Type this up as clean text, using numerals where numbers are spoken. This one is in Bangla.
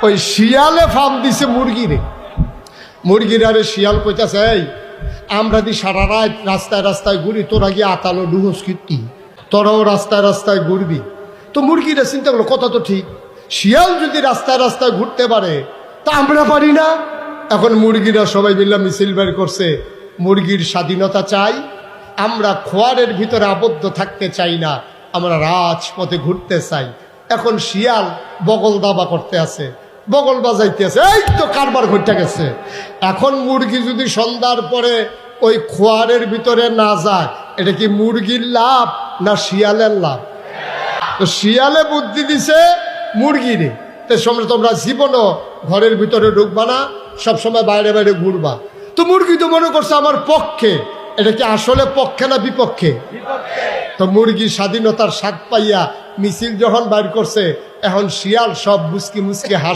ওই শিয়ালে ফার্ম দিছে মুরগিরে। মুরগির আরে শিয়াল কইতাছে, এই আমরা দি সারা রাত রাস্তায় রাস্তায় ঘুরি, তোরা গিয়ে আতালো ডুহস কীর্তি, তোরাও রাস্তায় রাস্তায় ঘুরবি। তো মুরগিরা চিন্তা করলো কথা তো ঠিক, শিয়াল যদি রাস্তায় রাস্তায় ঘুরতে পারে তা আমরা পারি না। এখন মুরগিরা সবাই মিলে মিছিল বের করছে, মুরগির স্বাধীনতা চাই, আমরা খোয়ারের ভিতরে আবদ্ধ থাকতে চাই না, আমরা রাজপথে ঘুরতে চাই। এখন শিয়াল বগল দাবা করতে আছে, বগল বাজাইতে আছে, এই তো কারবার ঘটে গেছে। এখন মুরগি যদি সন্ধ্যার পরে ওই খোয়ারের ভিতরে না যায়, এটা কি মুরগির লাভ না শিয়ালের লাভ? তো শিয়ালে বুদ্ধি দিছে মুরগিরে, তো সময় তোমরা জীবনও ঘরের ভিতরে ঢুকবা না, সবসময় বাইরে বাইরে ঘুরবা। তো মুরগি তো মনে করছে আমার পক্ষে, এটা কি আসলে পক্ষে না বিপক্ষে? তো মুরগি স্বাধীনতার স্বাদ পাইয়া মিছিল যখন বাইর করছে, এখন শিয়াল সব মুসকি মুসকি হাস